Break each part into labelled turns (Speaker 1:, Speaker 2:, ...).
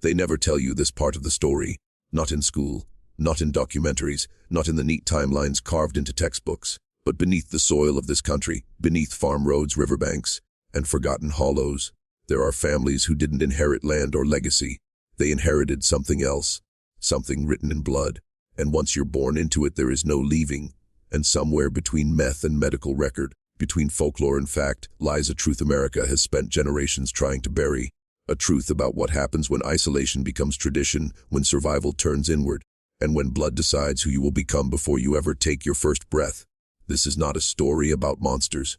Speaker 1: They never tell you this part of the story. Not in school, not in documentaries, not in the neat timelines carved into textbooks, but beneath the soil of this country, beneath farm roads, riverbanks, and forgotten hollows, there are families who didn't inherit land or legacy. They inherited something else, something written in blood. And once you're born into it, there is no leaving. And somewhere between myth and medical record, between folklore and fact, lies a truth America has spent generations trying to bury. A truth about what happens when isolation becomes tradition, when survival turns inward, and when blood decides who you will become before you ever take your first breath. This is not a story about monsters.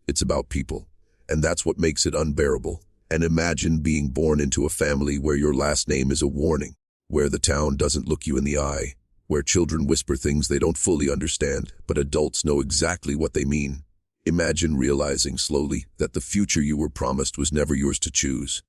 Speaker 1: It's about people. And that's what makes it unbearable. And imagine being born into a family where your last name is a warning, where the town doesn't look you in the eye, where children whisper things they don't fully understand, but adults know exactly what they mean. Imagine realizing slowly that the future you were promised was never yours to choose.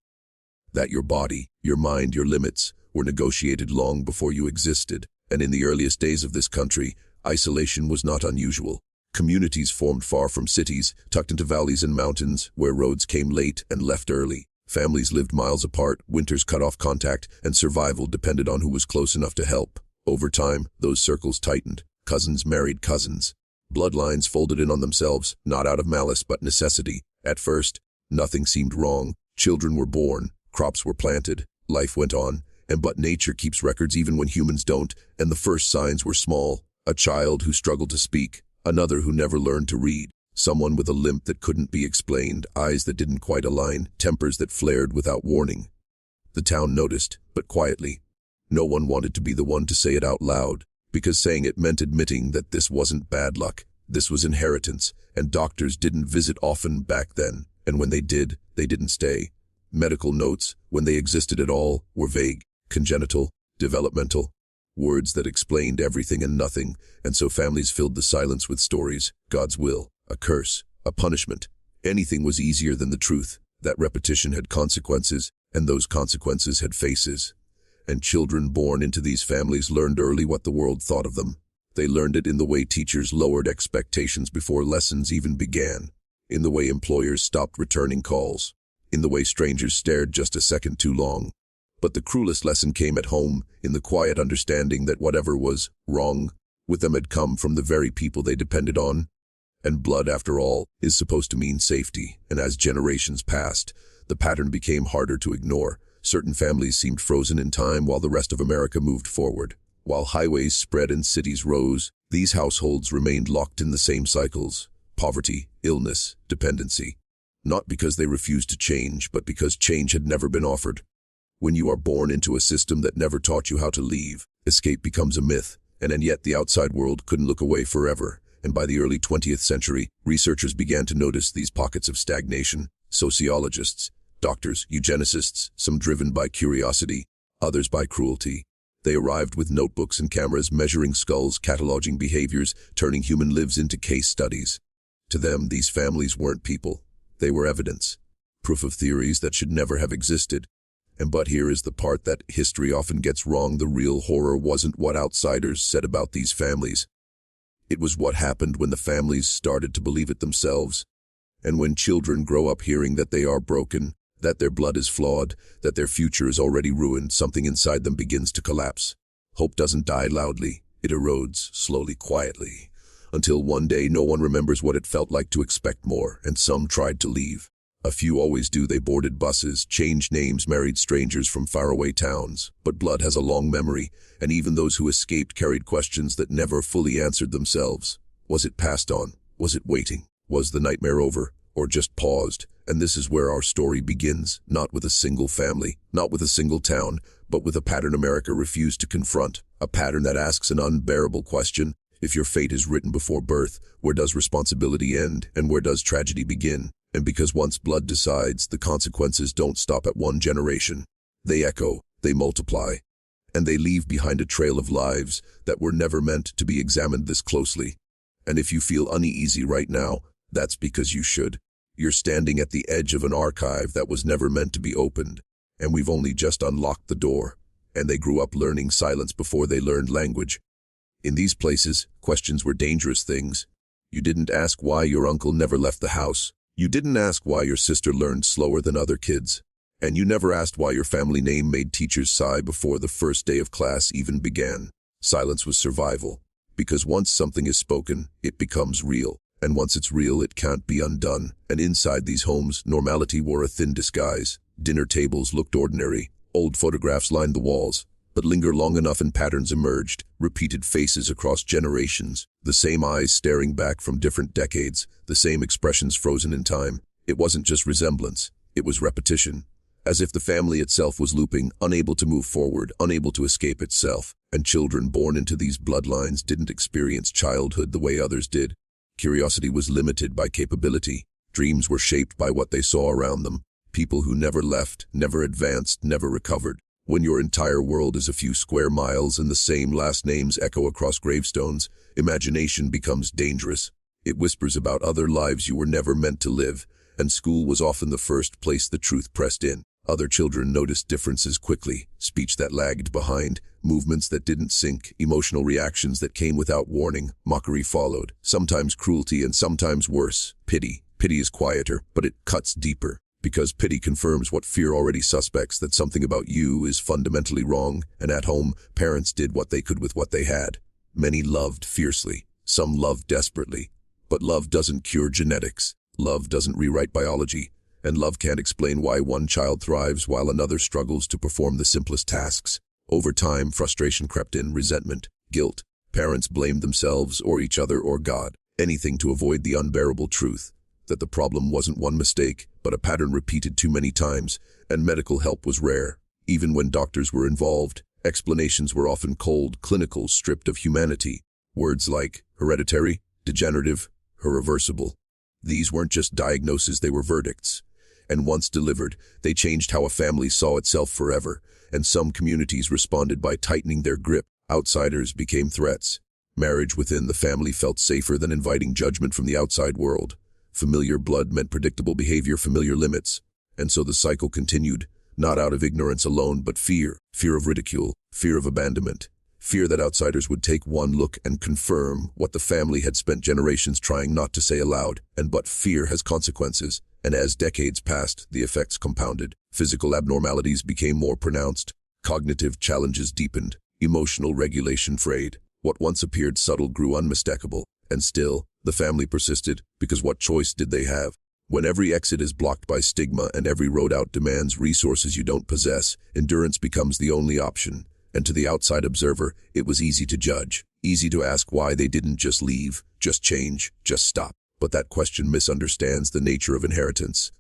Speaker 1: That your body, your mind, your limits were negotiated long before you existed. And in the earliest days of this country, isolation was not unusual. Communities formed far from cities, tucked into valleys and mountains, where roads came late and left early. Families lived miles apart, winters cut off contact, and survival depended on who was close enough to help. Over time, those circles tightened. Cousins married cousins. Bloodlines folded in on themselves, not out of malice but necessity. At first, nothing seemed wrong. Children were born, crops were planted, life went on, but nature keeps records even when humans don't, and the first signs were small. A child who struggled to speak, another who never learned to read, someone with a limp that couldn't be explained, eyes that didn't quite align, tempers that flared without warning. The town noticed, but quietly. No one wanted to be the one to say it out loud, because saying it meant admitting that this wasn't bad luck, this was inheritance, and doctors didn't visit often back then, and when they did, they didn't stay. Medical notes, when they existed at all, were vague, congenital, developmental, words that explained everything and nothing, and so families filled the silence with stories, God's will, a curse, a punishment. Anything was easier than the truth. That repetition had consequences, and those consequences had faces. And children born into these families learned early what the world thought of them. They learned it in the way teachers lowered expectations before lessons even began, in the way employers stopped returning calls, in the way strangers stared just a second too long. But the cruelest lesson came at home, in the quiet understanding that whatever was wrong with them had come from the very people they depended on. And blood, after all, is supposed to mean safety, and as generations passed, the pattern became harder to ignore. Certain families seemed frozen in time while the rest of America moved forward. While highways spread and cities rose, these households remained locked in the same cycles: poverty, illness, dependency. Not because they refused to change, but because change had never been offered. When you are born into a system that never taught you how to leave, escape becomes a myth, and yet the outside world couldn't look away forever. And by the early 20th century, researchers began to notice these pockets of stagnation. Sociologists, doctors, eugenicists, some driven by curiosity, others by cruelty. They arrived with notebooks and cameras, measuring skulls, cataloging behaviors, turning human lives into case studies. To them, these families weren't people. They were evidence, proof of theories that should never have existed. But here is the part that history often gets wrong. The real horror wasn't what outsiders said about these families. It was what happened when the families started to believe it themselves. And when children grow up hearing that they are broken, that their blood is flawed, that their future is already ruined, something inside them begins to collapse. Hope doesn't die loudly. It erodes, slowly, quietly, until one day no one remembers what it felt like to expect more, and some tried to leave. A few always do. They boarded buses, changed names, married strangers from faraway towns. But blood has a long memory, and even those who escaped carried questions that never fully answered themselves. Was it passed on? Was it waiting? Was the nightmare over, or just paused? And this is where our story begins, not with a single family, not with a single town, but with a pattern America refused to confront, a pattern that asks an unbearable question. If your fate is written before birth, where does responsibility end, and where does tragedy begin? And because once blood decides, the consequences don't stop at one generation. They echo, they multiply, and they leave behind a trail of lives that were never meant to be examined this closely. And if you feel uneasy right now, that's because you should. You're standing at the edge of an archive that was never meant to be opened, and we've only just unlocked the door. And they grew up learning silence before they learned language. In these places, questions were dangerous things. You didn't ask why your uncle never left the house. You didn't ask why your sister learned slower than other kids. And you never asked why your family name made teachers sigh before the first day of class even began. Silence was survival, because once something is spoken, it becomes real. And once it's real, it can't be undone. And inside these homes, normality wore a thin disguise. Dinner tables looked ordinary. Old photographs lined the walls. But linger long enough and patterns emerged. Repeated faces across generations. The same eyes staring back from different decades. The same expressions frozen in time. It wasn't just resemblance. It was repetition. As if the family itself was looping, unable to move forward, unable to escape itself. And children born into these bloodlines didn't experience childhood the way others did. Curiosity was limited by capability. Dreams were shaped by what they saw around them. People who never left, never advanced, never recovered. When your entire world is a few square miles and the same last names echo across gravestones, imagination becomes dangerous. It whispers about other lives you were never meant to live, and school was often the first place the truth pressed in. Other children noticed differences quickly, speech that lagged behind, movements that didn't sync, emotional reactions that came without warning. Mockery followed, sometimes cruelty and sometimes worse, pity. Pity is quieter, but it cuts deeper, because pity confirms what fear already suspects, that something about you is fundamentally wrong, and at home, parents did what they could with what they had. Many loved fiercely, some loved desperately, but love doesn't cure genetics. Love doesn't rewrite biology. And love can't explain why one child thrives while another struggles to perform the simplest tasks. Over time, frustration crept in, resentment, guilt. Parents blamed themselves or each other or God, anything to avoid the unbearable truth that the problem wasn't one mistake, but a pattern repeated too many times, and medical help was rare. Even when doctors were involved, explanations were often cold, clinical, stripped of humanity. Words like hereditary, degenerative, irreversible. These weren't just diagnoses, they were verdicts. And once delivered, they changed how a family saw itself forever, and some communities responded by tightening their grip. Outsiders became threats. Marriage within the family felt safer than inviting judgment from the outside world. Familiar blood meant predictable behavior, familiar limits. And so the cycle continued, not out of ignorance alone, but fear. Fear of ridicule, fear of abandonment. Fear that outsiders would take one look and confirm what the family had spent generations trying not to say aloud. But fear has consequences. And as decades passed, the effects compounded. Physical abnormalities became more pronounced. Cognitive challenges deepened. Emotional regulation frayed. What once appeared subtle grew unmistakable. And still, the family persisted, because what choice did they have? When every exit is blocked by stigma and every road out demands resources you don't possess, endurance becomes the only option. And to the outside observer, it was easy to judge. Easy to ask why they didn't just leave, just change, just stop. But that question misunderstands the nature of inheritance.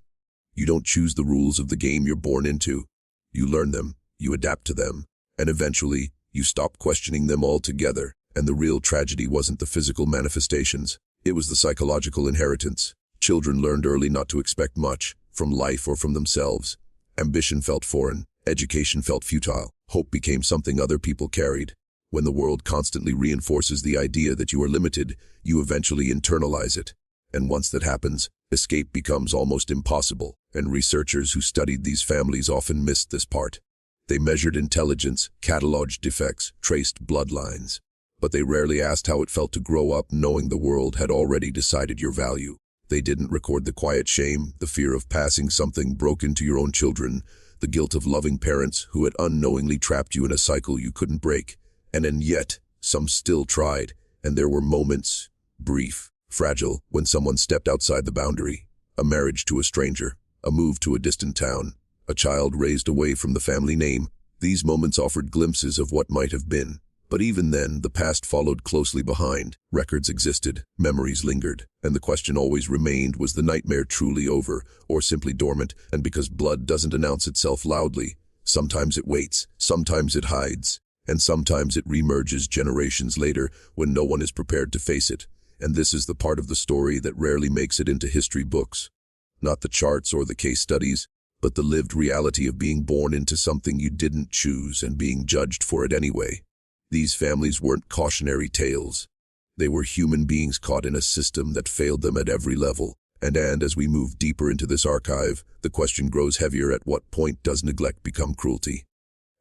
Speaker 1: You don't choose the rules of the game you're born into. You learn them, you adapt to them, and eventually, you stop questioning them altogether. And the real tragedy wasn't the physical manifestations. It was the psychological inheritance. Children learned early not to expect much, from life or from themselves. Ambition felt foreign, education felt futile, hope became something other people carried. When the world constantly reinforces the idea that you are limited, you eventually internalize it. And once that happens, escape becomes almost impossible, and researchers who studied these families often missed this part. They measured intelligence, cataloged defects, traced bloodlines. But they rarely asked how it felt to grow up knowing the world had already decided your value. They didn't record the quiet shame, the fear of passing something broken to your own children, the guilt of loving parents who had unknowingly trapped you in a cycle you couldn't break. And yet, some still tried, and there were moments, brief, fragile, when someone stepped outside the boundary. A marriage to a stranger, a move to a distant town, a child raised away from the family name. These moments offered glimpses of what might have been. But even then, the past followed closely behind. Records existed, memories lingered, and the question always remained, was the nightmare truly over, or simply dormant? And because blood doesn't announce itself loudly, sometimes it waits, sometimes it hides, and sometimes it reemerges generations later when no one is prepared to face it. And this is the part of the story that rarely makes it into history books. Not the charts or the case studies, but the lived reality of being born into something you didn't choose and being judged for it anyway. These families weren't cautionary tales. They were human beings caught in a system that failed them at every level. And as we move deeper into this archive, the question grows heavier: at what point does neglect become cruelty?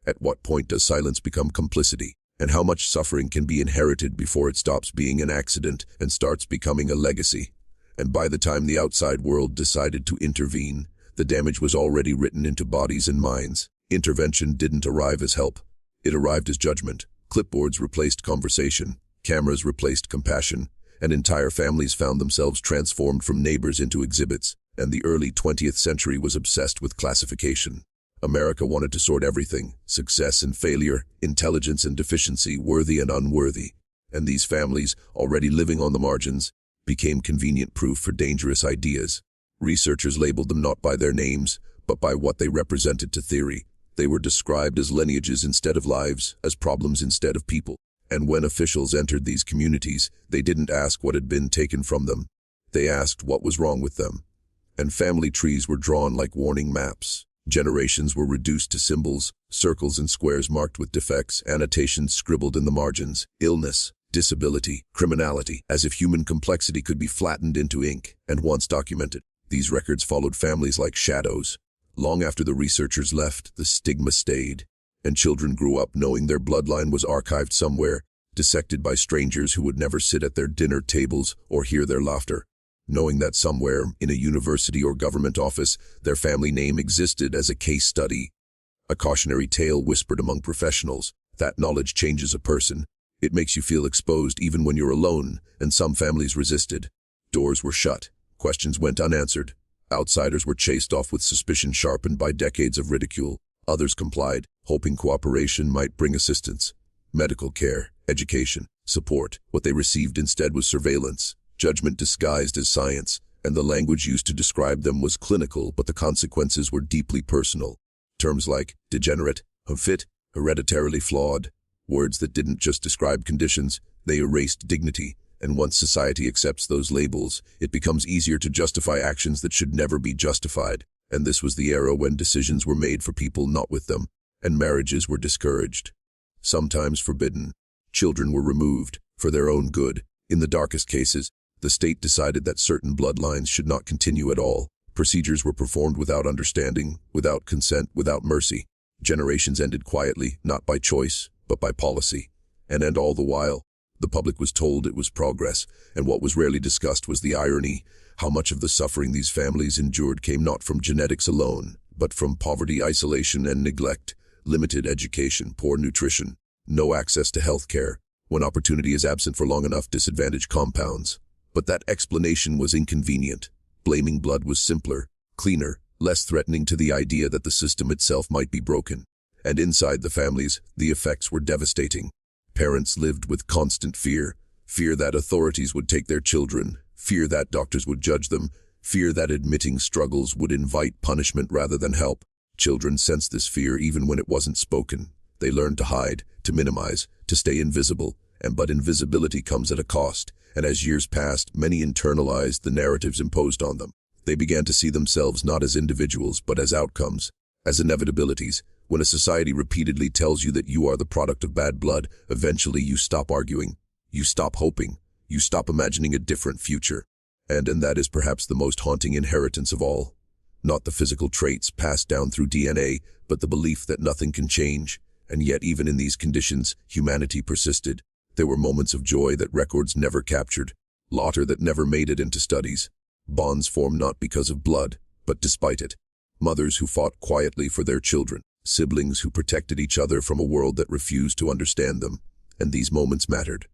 Speaker 1: At what point does silence become complicity? And how much suffering can be inherited before it stops being an accident and starts becoming a legacy? And by the time the outside world decided to intervene, The damage was already written into bodies and minds. Intervention didn't arrive as help. It arrived as judgment. Clipboards replaced conversation. Cameras replaced compassion. And entire families found themselves transformed from neighbors into exhibits. And the early 20th century was obsessed with classification. America wanted to sort everything: success and failure, intelligence and deficiency, worthy and unworthy. And these families, already living on the margins, became convenient proof for dangerous ideas. Researchers labeled them not by their names, but by what they represented to theory. They were described as lineages instead of lives, as problems instead of people. And when officials entered these communities, they didn't ask what had been taken from them. They asked what was wrong with them. And family trees were drawn like warning maps. Generations were reduced to symbols, circles and squares marked with defects, annotations scribbled in the margins: illness, disability, criminality, as if human complexity could be flattened into ink. And once documented, these records followed families like shadows. Long after the researchers left, the stigma stayed, and children grew up knowing their bloodline was archived somewhere, dissected by strangers who would never sit at their dinner tables or hear their laughter, knowing that somewhere, in a university or government office, their family name existed as a case study. A cautionary tale whispered among professionals. That knowledge changes a person. It makes you feel exposed even when you're alone, and some families resisted. Doors were shut. Questions went unanswered. Outsiders were chased off with suspicion sharpened by decades of ridicule. Others complied, hoping cooperation might bring assistance. Medical care, education, support. What they received instead was surveillance, judgment disguised as science, and the language used to describe them was clinical, but the consequences were deeply personal. Terms like degenerate, unfit, hereditarily flawed, words that didn't just describe conditions, they erased dignity. And once society accepts those labels, it becomes easier to justify actions that should never be justified. And this was the era when decisions were made for people not with them, and marriages were discouraged, sometimes forbidden. Children were removed for their own good. In the darkest cases, the state decided that certain bloodlines should not continue at all. Procedures were performed without understanding, without consent, without mercy. Generations ended quietly, not by choice, but by policy. And all the while, the public was told it was progress, and what was rarely discussed was the irony. How much of the suffering these families endured came not from genetics alone, but from poverty, isolation, and neglect, limited education, poor nutrition, no access to health care. When opportunity is absent for long enough, disadvantage compounds. But that explanation was inconvenient. Blaming blood was simpler, cleaner, less threatening to the idea that the system itself might be broken. And inside the families, the effects were devastating. Parents lived with constant fear. Fear that authorities would take their children. Fear that doctors would judge them. Fear that admitting struggles would invite punishment rather than help. Children sensed this fear even when it wasn't spoken. They learned to hide, to minimize, to stay invisible. But invisibility comes at a cost. And as years passed, many internalized the narratives imposed on them. They began to see themselves not as individuals, but as outcomes, as inevitabilities. When a society repeatedly tells you that you are the product of bad blood, eventually you stop arguing, you stop hoping, you stop imagining a different future. And that is perhaps the most haunting inheritance of all. Not the physical traits passed down through DNA, but the belief that nothing can change. And yet even in these conditions, humanity persisted. There were moments of joy that records never captured, laughter that never made it into studies. Bonds formed not because of blood, but despite it. Mothers who fought quietly for their children. Siblings who protected each other from a world that refused to understand them. And these moments mattered.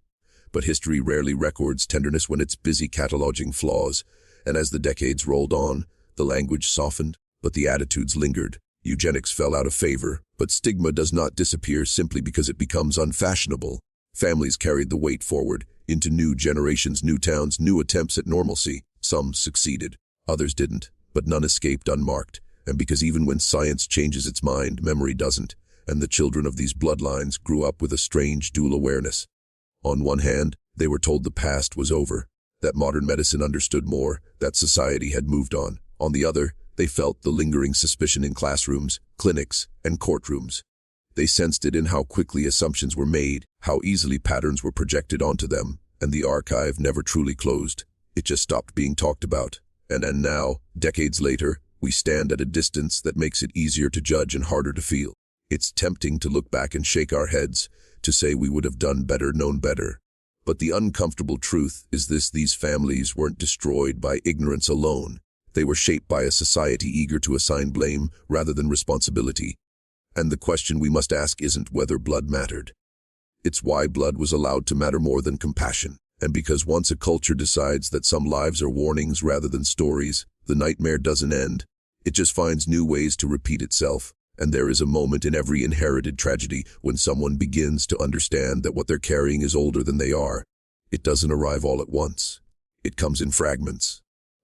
Speaker 1: But history rarely records tenderness when it's busy cataloging flaws. And as the decades rolled on, the language softened, but the attitudes lingered. Eugenics fell out of favor, but stigma does not disappear simply because it becomes unfashionable. Families carried the weight forward, into new generations, new towns, new attempts at normalcy. Some succeeded, others didn't, but none escaped unmarked. And because even when science changes its mind, memory doesn't, and the children of these bloodlines grew up with a strange dual awareness. On one hand, they were told the past was over, that modern medicine understood more, that society had moved on. On the other, they felt the lingering suspicion in classrooms, clinics, and courtrooms. They sensed it in how quickly assumptions were made, how easily patterns were projected onto them, and the archive never truly closed. It just stopped being talked about. And now, decades later, we stand at a distance that makes it easier to judge and harder to feel. It's tempting to look back and shake our heads, to say we would have done better, known better. But the uncomfortable truth is this: these families weren't destroyed by ignorance alone. They were shaped by a society eager to assign blame rather than responsibility. And the question we must ask isn't whether blood mattered. It's why blood was allowed to matter more than compassion. And because once a culture decides that some lives are warnings rather than stories, the nightmare doesn't end. It just finds new ways to repeat itself. And there is a moment in every inherited tragedy when someone begins to understand that what they're carrying is older than they are. It doesn't arrive all at once. It comes in fragments.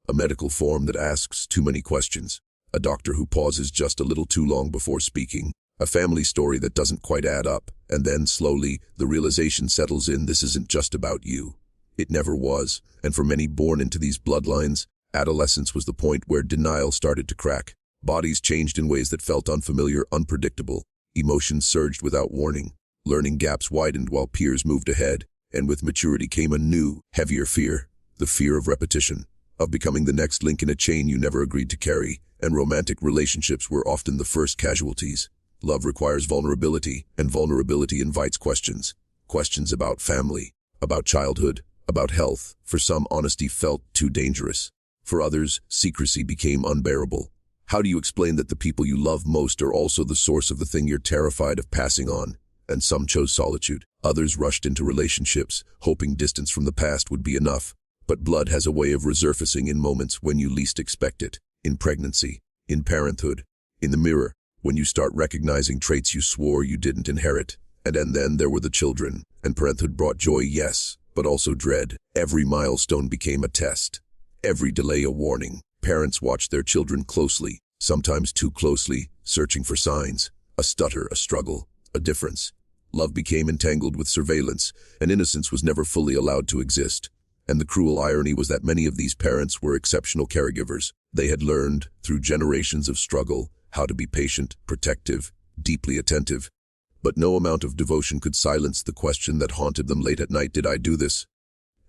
Speaker 1: A medical form that asks too many questions. A doctor who pauses just a little too long before speaking. A family story that doesn't quite add up. And then, slowly, the realization settles in: this isn't just about you. It never was. And for many born into these bloodlines, adolescence was the point where denial started to crack. Bodies changed in ways that felt unfamiliar, unpredictable. Emotions surged without warning. Learning gaps widened while peers moved ahead. And with maturity came a new, heavier fear. The fear of repetition. Of becoming the next link in a chain you never agreed to carry. And romantic relationships were often the first casualties. Love requires vulnerability, and vulnerability invites questions. Questions about family, about childhood, about health. For some, honesty felt too dangerous. For others, secrecy became unbearable. How do you explain that the people you love most are also the source of the thing you're terrified of passing on? And some chose solitude. Others rushed into relationships, hoping distance from the past would be enough. But blood has a way of resurfacing in moments when you least expect it. In pregnancy, in parenthood, in the mirror, when you start recognizing traits you swore you didn't inherit. And then there were the children. And parenthood brought joy, yes, but also dread. Every milestone became a test. Every delay a warning. Parents watched their children closely, sometimes too closely, searching for signs. A stutter, a struggle, a difference. Love became entangled with surveillance, and innocence was never fully allowed to exist. And the cruel irony was that many of these parents were exceptional caregivers. They had learned, through generations of struggle, how to be patient, protective, deeply attentive. But no amount of devotion could silence the question that haunted them late at night: did I do this?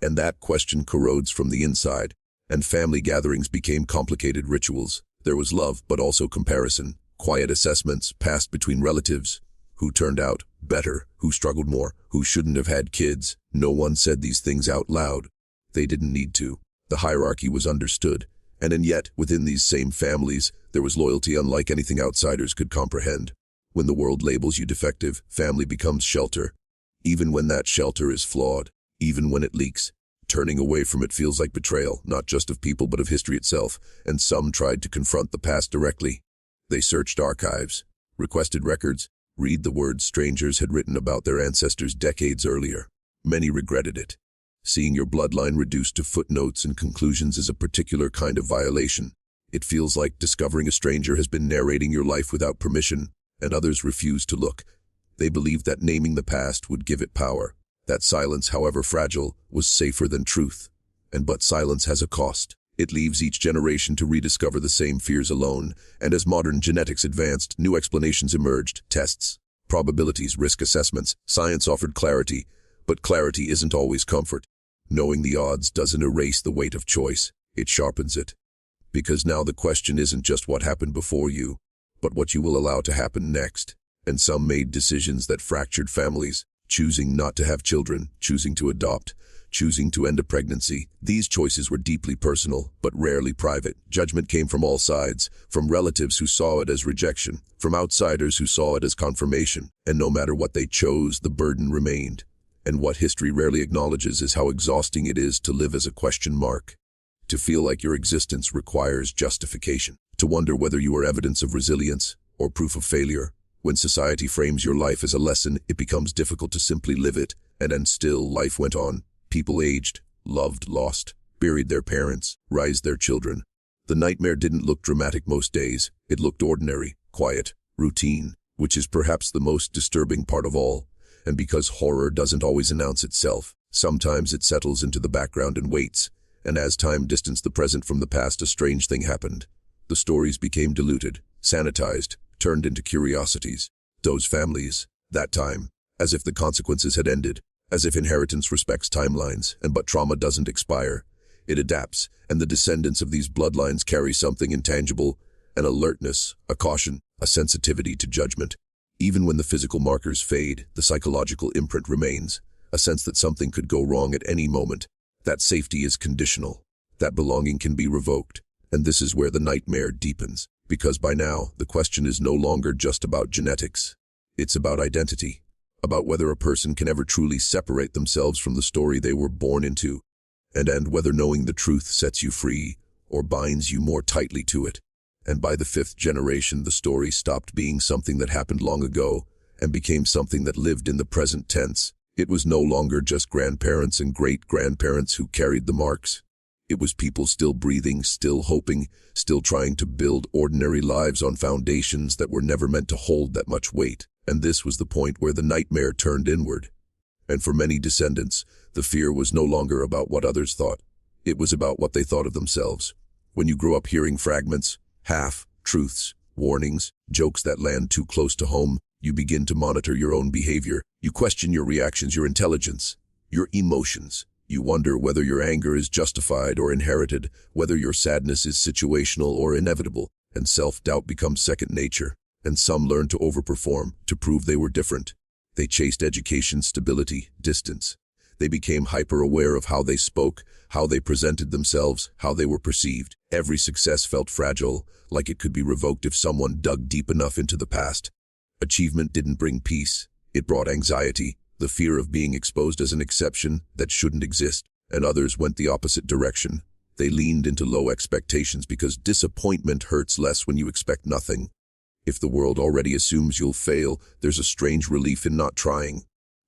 Speaker 1: And that question corrodes from the inside. And family gatherings became complicated rituals. There was love, but also comparison. Quiet assessments passed between relatives. Who turned out better? Who struggled more? Who shouldn't have had kids? No one said these things out loud. They didn't need to. The hierarchy was understood. And yet, within these same families, there was loyalty unlike anything outsiders could comprehend. When the world labels you defective, family becomes shelter. Even when that shelter is flawed. Even when it leaks. Turning away from it feels like betrayal, not just of people but of history itself. And some tried to confront the past directly. They searched archives, requested records, read the words strangers had written about their ancestors decades earlier. Many regretted it. Seeing your bloodline reduced to footnotes and conclusions is a particular kind of violation. It feels like discovering a stranger has been narrating your life without permission, and others refuse to look. They believed that naming the past would give it power. That silence, however fragile, was safer than truth. But silence has a cost. It leaves each generation to rediscover the same fears alone. And as modern genetics advanced, new explanations emerged. Tests, probabilities, risk assessments. Science offered clarity, but clarity isn't always comfort. Knowing the odds doesn't erase the weight of choice. It sharpens it. Because now the question isn't just what happened before you, but what you will allow to happen next. And some made decisions that fractured families. Choosing not to have children, choosing to adopt, choosing to end a pregnancy. These choices were deeply personal, but rarely private. Judgment came from all sides, from relatives who saw it as rejection, from outsiders who saw it as confirmation. And no matter what they chose, the burden remained. And what history rarely acknowledges is how exhausting it is to live as a question mark. To feel like your existence requires justification. To wonder whether you are evidence of resilience or proof of failure. When society frames your life as a lesson, it becomes difficult to simply live it. And still, life went on. People aged, loved, lost, buried their parents, raised their children. The nightmare didn't look dramatic most days. It looked ordinary, quiet, routine, which is perhaps the most disturbing part of all. And because horror doesn't always announce itself, sometimes it settles into the background and waits. And as time distanced the present from the past, a strange thing happened. The stories became diluted, sanitized, turned into curiosities. Those families, that time, as if the consequences had ended, as if inheritance respects timelines, but trauma doesn't expire. It adapts, and the descendants of these bloodlines carry something intangible, an alertness, a caution, a sensitivity to judgment. Even when the physical markers fade, the psychological imprint remains, a sense that something could go wrong at any moment. That safety is conditional. That belonging can be revoked. And this is where the nightmare deepens, because by now, the question is no longer just about genetics. It's about identity, about whether a person can ever truly separate themselves from the story they were born into, and whether knowing the truth sets you free or binds you more tightly to it. And by the fifth generation, the story stopped being something that happened long ago and became something that lived in the present tense. It was no longer just grandparents and great-grandparents who carried the marks. It was people still breathing, still hoping, still trying to build ordinary lives on foundations that were never meant to hold that much weight. And this was the point where the nightmare turned inward. And for many descendants, the fear was no longer about what others thought. It was about what they thought of themselves. When you grow up hearing fragments, half-truths, warnings, jokes that land too close to home, you begin to monitor your own behavior. You question your reactions, your intelligence, your emotions. You wonder whether your anger is justified or inherited, whether your sadness is situational or inevitable, and self-doubt becomes second nature. And some learned to overperform, to prove they were different. They chased education, stability, distance. They became hyper-aware of how they spoke, how they presented themselves, how they were perceived. Every success felt fragile, like it could be revoked if someone dug deep enough into the past. Achievement didn't bring peace. It brought anxiety, the fear of being exposed as an exception that shouldn't exist. And others went the opposite direction. They leaned into low expectations because disappointment hurts less when you expect nothing. If the world already assumes you'll fail, there's a strange relief in not trying.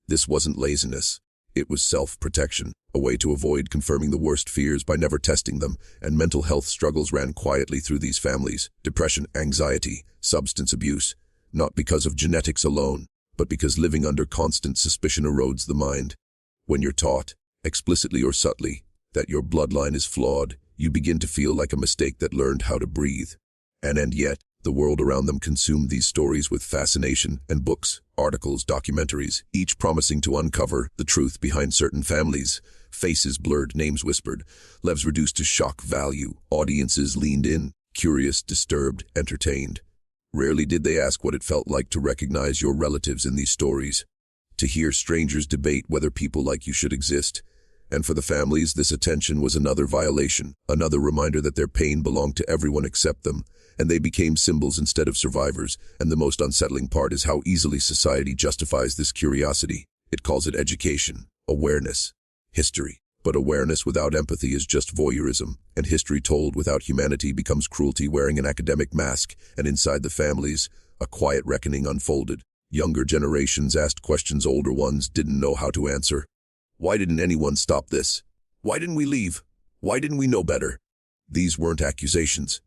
Speaker 1: This wasn't laziness. It was self-protection, a way to avoid confirming the worst fears by never testing them, and mental health struggles ran quietly through these families. Depression, anxiety, substance abuse, not because of genetics alone, but because living under constant suspicion erodes the mind. When you're taught, explicitly or subtly, that your bloodline is flawed, you begin to feel like a mistake that learned how to breathe. And yet, the world around them consumed these stories with fascination, and books, articles, documentaries, each promising to uncover the truth behind certain families. Faces blurred, names whispered, lives reduced to shock value. Audiences leaned in, curious, disturbed, entertained. Rarely did they ask what it felt like to recognize your relatives in these stories, to hear strangers debate whether people like you should exist. And for the families, this attention was another violation, another reminder that their pain belonged to everyone except them, and they became symbols instead of survivors. And the most unsettling part is how easily society justifies this curiosity. It calls it education, awareness, history. But awareness without empathy is just voyeurism, and history told without humanity becomes cruelty wearing an academic mask. And inside the families, a quiet reckoning unfolded. Younger generations asked questions older ones didn't know how to answer. Why didn't anyone stop this? Why didn't we leave? Why didn't we know better? These weren't accusations.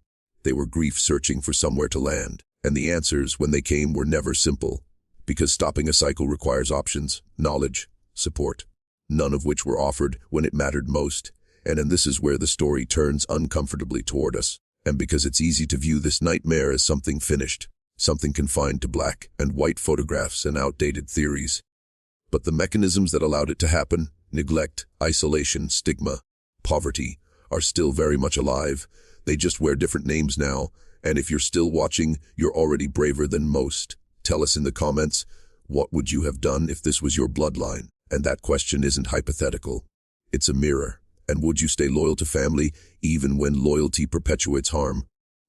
Speaker 1: They were grief searching for somewhere to land. And the answers, when they came, were never simple. Because stopping a cycle requires options, knowledge, support, none of which were offered when it mattered most. And this is where the story turns uncomfortably toward us. And because it's easy to view this nightmare as something finished, something confined to black and white photographs and outdated theories. But the mechanisms that allowed it to happen, neglect, isolation, stigma, poverty, are still very much alive. They just wear different names now. And if you're still watching, you're already braver than most. Tell us in the comments, what would you have done if this was your bloodline? And that question isn't hypothetical. It's a mirror. And would you stay loyal to family, even when loyalty perpetuates harm?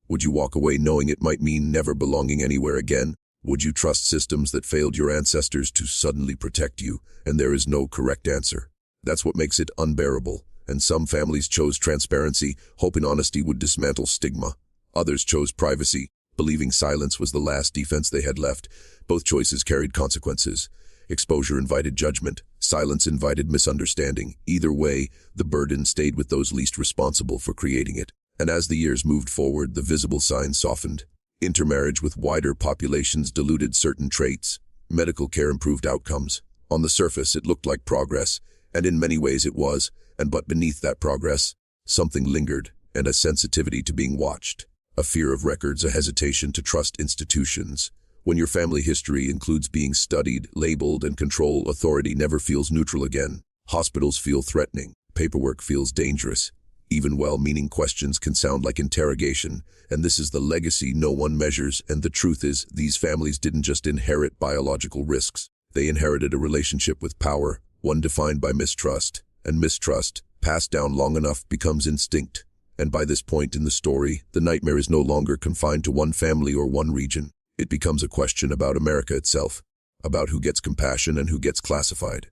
Speaker 1: Would you walk away knowing it might mean never belonging anywhere again? Would you trust systems that failed your ancestors to suddenly protect you? And there is no correct answer. That's what makes it unbearable. And some families chose transparency, hoping honesty would dismantle stigma. Others chose privacy, believing silence was the last defense they had left. Both choices carried consequences. Exposure invited judgment. Silence invited misunderstanding. Either way, the burden stayed with those least responsible for creating it. And as the years moved forward, the visible signs softened. Intermarriage with wider populations diluted certain traits. Medical care improved outcomes. On the surface, it looked like progress, and in many ways it was. But beneath that progress, something lingered, and a sensitivity to being watched. A fear of records, a hesitation to trust institutions. When your family history includes being studied, labeled, and controlled, authority never feels neutral again. Hospitals feel threatening. Paperwork feels dangerous. Even well-meaning questions can sound like interrogation, and this is the legacy no one measures. And the truth is, these families didn't just inherit biological risks. They inherited a relationship with power, one defined by mistrust. And mistrust, passed down long enough, becomes instinct. And by this point in the story, the nightmare is no longer confined to one family or one region. It becomes a question about America itself, about who gets compassion and who gets classified,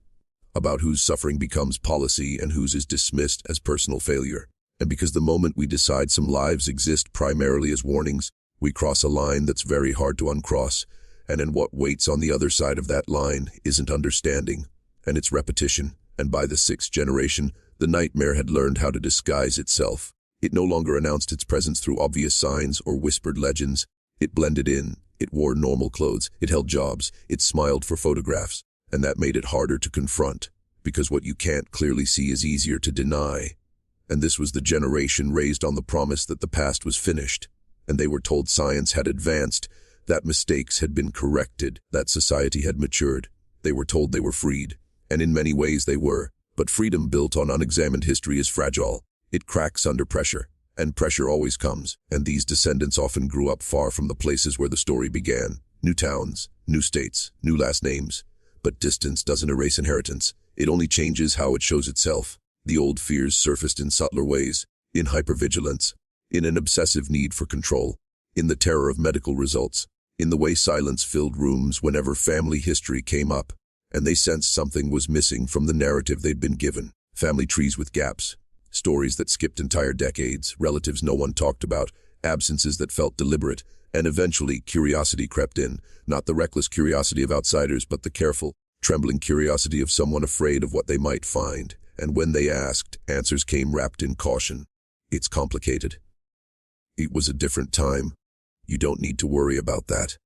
Speaker 1: about whose suffering becomes policy and whose is dismissed as personal failure. And because the moment we decide some lives exist primarily as warnings, we cross a line that's very hard to uncross, and in what waits on the other side of that line isn't understanding, and it's repetition. And by the sixth generation, the nightmare had learned how to disguise itself. It no longer announced its presence through obvious signs or whispered legends. It blended in, it wore normal clothes, it held jobs, it smiled for photographs, and that made it harder to confront, because what you can't clearly see is easier to deny. And this was the generation raised on the promise that the past was finished, and they were told science had advanced, that mistakes had been corrected, that society had matured. They were told they were freed, and in many ways they were, but freedom built on unexamined history is fragile. It cracks under pressure, and pressure always comes, and these descendants often grew up far from the places where the story began. New towns, new states, new last names. But distance doesn't erase inheritance. It only changes how it shows itself. The old fears surfaced in subtler ways, in hypervigilance, in an obsessive need for control, in the terror of medical results, in the way silence filled rooms whenever family history came up, and they sensed something was missing from the narrative they'd been given. Family trees with gaps, stories that skipped entire decades, relatives no one talked about, absences that felt deliberate, and eventually curiosity crept in, not the reckless curiosity of outsiders, but the careful, trembling curiosity of someone afraid of what they might find. And when they asked, answers came wrapped in caution. It's complicated. It was a different time. You don't need to worry about that.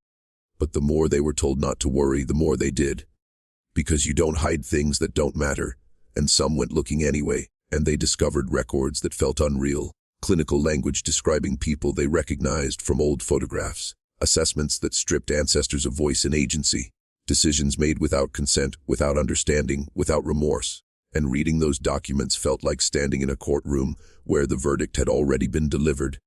Speaker 1: But the more they were told not to worry, the more they did. Because you don't hide things that don't matter. And some went looking anyway, and they discovered records that felt unreal, clinical language describing people they recognized from old photographs, assessments that stripped ancestors of voice and agency, decisions made without consent, without understanding, without remorse. And reading those documents felt like standing in a courtroom where the verdict had already been delivered,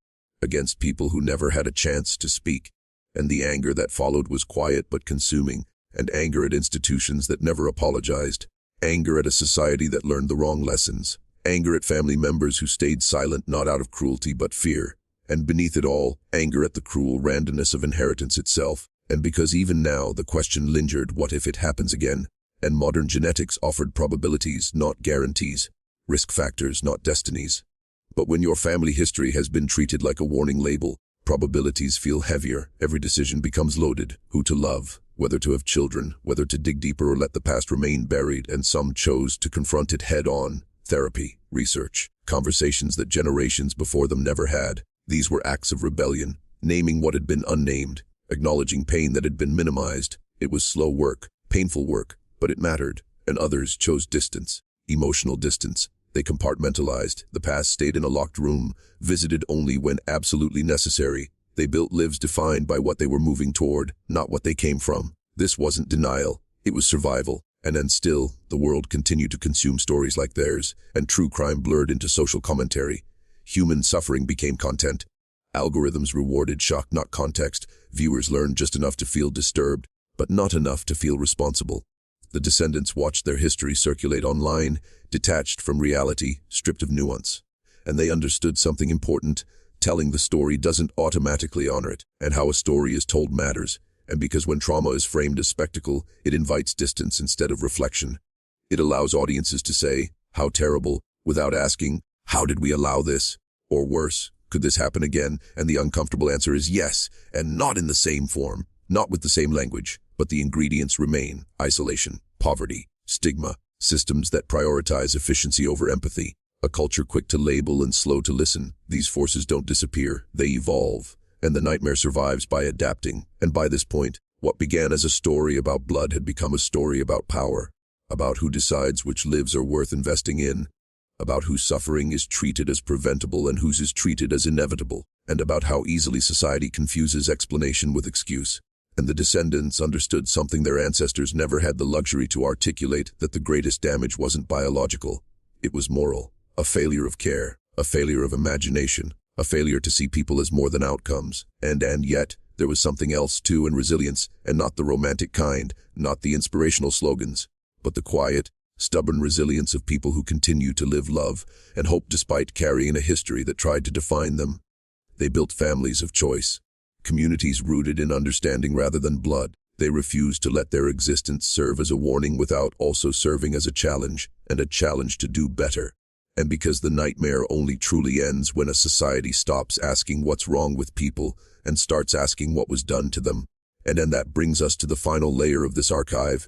Speaker 1: against people who never had a chance to speak. And the anger that followed was quiet but consuming, and anger at institutions that never apologized, anger at a society that learned the wrong lessons, anger at family members who stayed silent not out of cruelty but fear, and beneath it all, anger at the cruel randomness of inheritance itself. And because even now the question lingered, what if it happens again? And modern genetics offered probabilities, not guarantees, risk factors, not destinies. But when your family history has been treated like a warning label, probabilities feel heavier, every decision becomes loaded. Who to love, whether to have children, whether to dig deeper or let the past remain buried, and some chose to confront it head-on. Therapy, research, conversations that generations before them never had. These were acts of rebellion, naming what had been unnamed, acknowledging pain that had been minimized. It was slow work, painful work, but it mattered, and others chose distance, emotional distance. They compartmentalized. The past stayed in a locked room, visited only when absolutely necessary. They built lives defined by what they were moving toward, not what they came from. This wasn't denial, it was survival. And then still, the world continued to consume stories like theirs, and true crime blurred into social commentary. Human suffering became content. Algorithms rewarded shock, not context. Viewers learned just enough to feel disturbed, but not enough to feel responsible. The descendants watched their history circulate online, detached from reality, stripped of nuance. And they understood something important. Telling the story doesn't automatically honor it, and how a story is told matters. And because when trauma is framed as spectacle, it invites distance instead of reflection. It allows audiences to say, how terrible, without asking, how did we allow this? Or worse, could this happen again? And the uncomfortable answer is yes, and not in the same form, not with the same language. But the ingredients remain: isolation, poverty, stigma, systems that prioritize efficiency over empathy, a culture quick to label and slow to listen. These forces don't disappear, they evolve, and the nightmare survives by adapting. And by this point, what began as a story about blood had become a story about power, about who decides which lives are worth investing in, about whose suffering is treated as preventable and whose is treated as inevitable, and about how easily society confuses explanation with excuse. And the descendants understood something their ancestors never had the luxury to articulate, that the greatest damage wasn't biological, it was moral. A failure of care, a failure of imagination, a failure to see people as more than outcomes. And yet, there was something else too, in resilience, and not the romantic kind, not the inspirational slogans, but the quiet, stubborn resilience of people who continue to live love and hope despite carrying a history that tried to define them. They built families of choice, communities rooted in understanding rather than blood. They refused to let their existence serve as a warning without also serving as a challenge, and a challenge to do better. And because the nightmare only truly ends when a society stops asking what's wrong with people and starts asking what was done to them. And then that brings us to the final layer of this archive,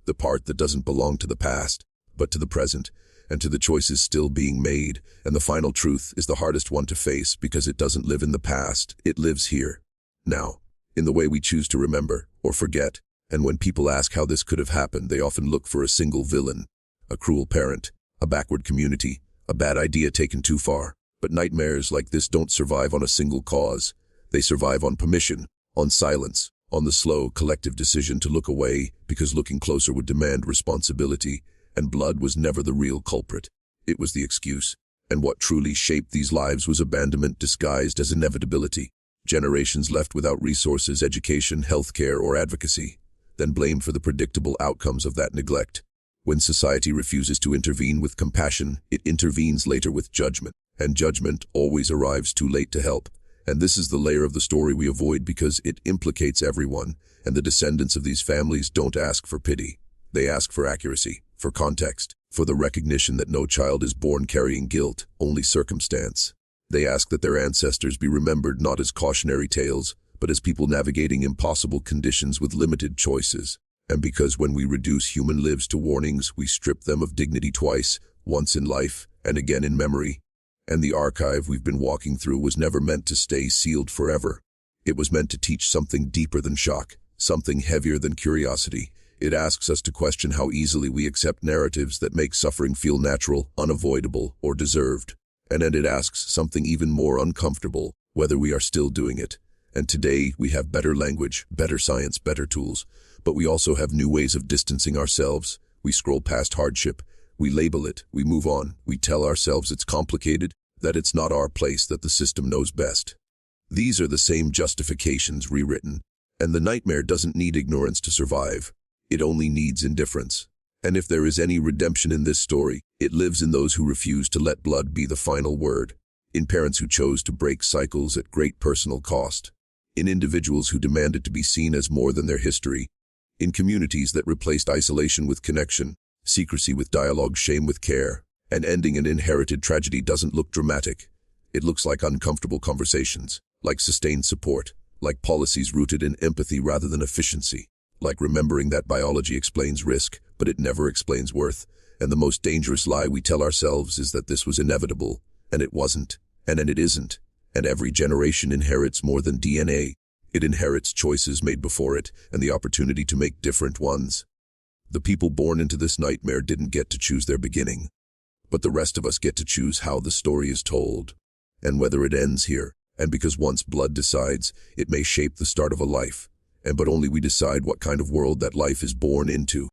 Speaker 1: the part that doesn't belong to the past, but to the present, and to the choices still being made. And the final truth is the hardest one to face because it doesn't live in the past, it lives here, now, in the way we choose to remember or forget. And when people ask how this could have happened, they often look for a single villain, a cruel parent, a backward community, a bad idea taken too far. But nightmares like this don't survive on a single cause. They survive on permission, on silence, on the slow, collective decision to look away because looking closer would demand responsibility, and blood was never the real culprit. It was the excuse. And what truly shaped these lives was abandonment disguised as inevitability. Generations left without resources, education, healthcare, or advocacy, then blamed for the predictable outcomes of that neglect. When society refuses to intervene with compassion, it intervenes later with judgment, and judgment always arrives too late to help. And this is the layer of the story we avoid because it implicates everyone, and the descendants of these families don't ask for pity. They ask for accuracy, for context, for the recognition that no child is born carrying guilt, only circumstance. They ask that their ancestors be remembered not as cautionary tales, but as people navigating impossible conditions with limited choices. And because when we reduce human lives to warnings, we strip them of dignity twice, once in life and again in memory. And the archive we've been walking through was never meant to stay sealed forever. It was meant to teach something deeper than shock, something heavier than curiosity. It asks us to question how easily we accept narratives that make suffering feel natural, unavoidable, or deserved. And then it asks something even more uncomfortable, whether we are still doing it. And today we have better language, better science, better tools, but we also have new ways of distancing ourselves. We scroll past hardship, we label it, we move on, we tell ourselves it's complicated, that it's not our place, that the system knows best. These are the same justifications rewritten, and the nightmare doesn't need ignorance to survive. It only needs indifference. And if there is any redemption in this story, it lives in those who refuse to let blood be the final word, in parents who chose to break cycles at great personal cost, in individuals who demanded to be seen as more than their history, in communities that replaced isolation with connection, secrecy with dialogue, shame with care. And ending an inherited tragedy doesn't look dramatic. It looks like uncomfortable conversations, like sustained support, like policies rooted in empathy rather than efficiency, like remembering that biology explains risk, but it never explains worth. And the most dangerous lie we tell ourselves is that this was inevitable, and it wasn't, and then it isn't. And every generation inherits more than DNA. It inherits choices made before it, and the opportunity to make different ones. The people born into this nightmare didn't get to choose their beginning, but the rest of us get to choose how the story is told, and whether it ends here. And because once blood decides, it may shape the start of a life, but only we decide what kind of world that life is born into.